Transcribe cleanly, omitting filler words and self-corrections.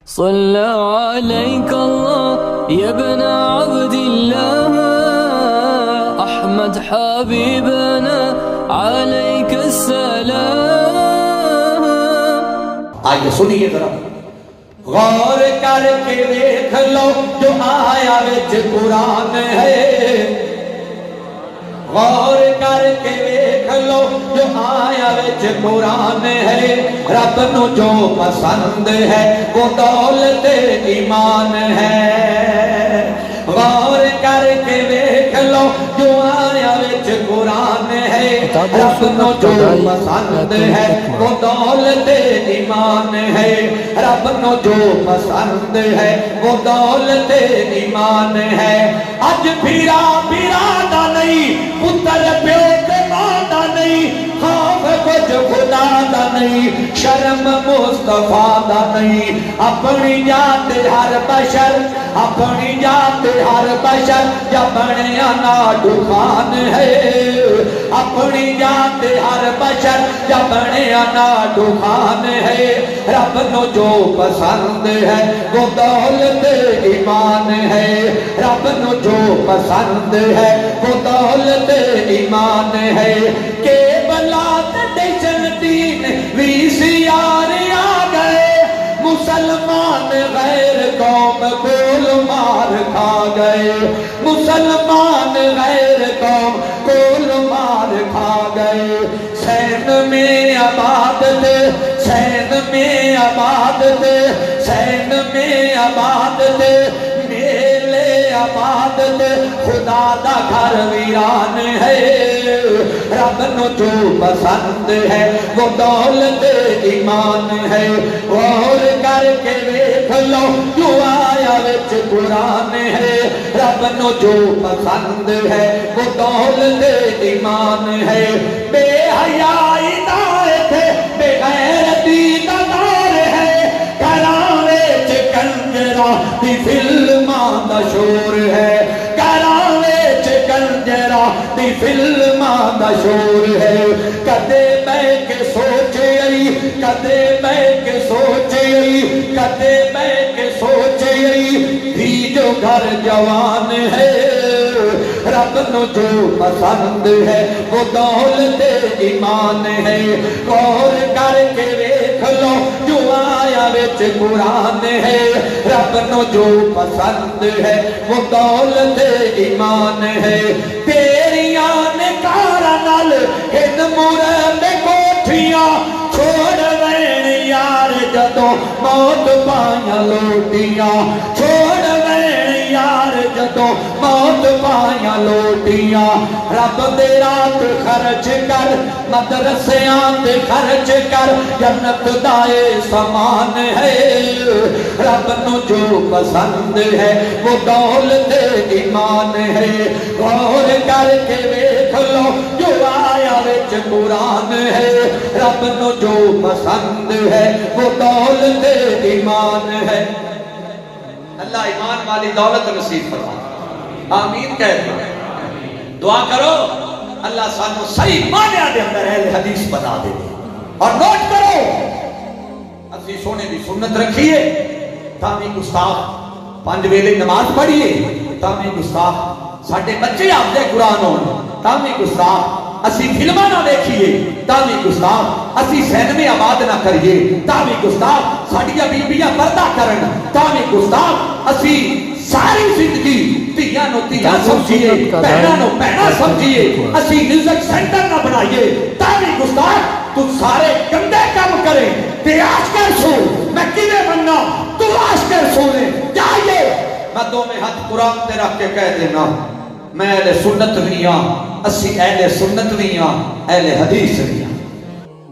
صلى عليك الله يا ابن عبد الله أحمد حبيبنا عليك السلام. آئیے سنیے ذرا غور کر کے دیکھ لو جو آیا وچ قرآن ہے. غور کر کے دیکھ لو جو آیا وچ قرآن ہے. رب نو جو پسند ہے وہ دولت ایمان ہے. غور کر کے دیکھ لو جو آیا وچ قرآن ہے. رب نو جو پسند ہے وہ دولت ایمان ہے. رب نو جو پسند ہے وہ دولت ایمان ہے. اج پھرا پھرا دا نہیں پتر پیو تے ماں دا نہیں. خوف کچھ خدا دا نہیں شرم مصطفیٰ دا نہیں. اپنی ذات ہر بشر اپنی ذات ہر بشر یا بنیا ناڈو خان ہے. اپنی ذات ہر بشر یا بنیا ناڈو خان ہے. رب نو جو پسند ہے وہ دولت ایمان ہے. رب نو جو پسند ہے وہ دولت ایمان ہے. کہ بلاد دیشن دین وی سیار آ گئے. مسلمان غیر قوم کول مار کھا گئے. مسلمان غیر قوم کول مار کھا گئے. سین میں آباد تھے سین میں آباد تھے سین میں آباد تھے میلے آباد تھے. خدا دا گھر ویران ہے. رب نو جو پسند ہے وہ دولت ایمان ہے. غور کر کے دیکھ لو جو آیا وچ قرآن ہے. رب نو جو پسند ہے وہ دولت ایمان ہے. بے حیائی دائے تھے بے غیرتی دا دار ہے. گھراں وچ کنجراں دی فلماں دا شور ہے. گھراں وچ کنجراں دی فلماں دا شور ہے. کدے بیٹھ کے سوچے آئی کدے بیٹھ کے سوچے آئی کدے بیٹھ کے سوچے آئی بھی جو گھر جوان ہے. رب نو جو پسند ہے وہ دولت ایمان ہے. غور کر کے دیکھ لو جو آیا وچ قرآن ہے. رب نو جو پسند ہے وہ دولت ایمان ہے. تیریاں نے کارا نال ہن مرد کوٹھیاں چھوڑ وین یار جدوں موت پائیاں لوٹیاں. چھوڑ وین یار جدوں موت پائیاں لوٹیاں. رب دے رات خرچ کر مدرسیاں تے خرچ کر جنت دائے سامان ہے. رب نو جو پسند ہے وہ دولت ایمان ہے. غور کر کے دیکھ لو جو آیا وچ قرآن ہے. رب نو جو پسند ہے وہ دولت ایمان ہے. اللہ ایمان والی دولت نصیب فرمائے. آمین کہتے ہیں. دعا کرو اللہ سانو صحیح معنی دے اندر اہل حدیث بنا دے. اور نوٹ کرو اسی سونے دی سنت رکھیے تامی گستاخ 5 ویلے نماز پڑھیے. تامی گستاخ ساڈے بچے حافظ قرآن ہون. تامی گستاخ اسی فلماں نہ دیکھیے. تامی گستاخ اسی سینمے آباد نہ کریے. تامی گستاخ ساڈیاں بیبیاں پردہ کرن. تامی گستاخ اسی ساری زندگی تیاں نو تیاں سمجھیے بہناں نو بہناں سمجھیے. اسی میوزک سینٹر نہ بنائیے. تامی گستاخ تو سارے گندے کام کرے تے عاشق سو. میں کیویں مننا تو عاشق سو نے جائیے. میں دو میں ہاتھ قرآن تے رکھ کے کہہ دینا میں اہل سنت بھی ہاں. اسی اہل سنت بھی ہاں اہل حدیث بھی ہاں.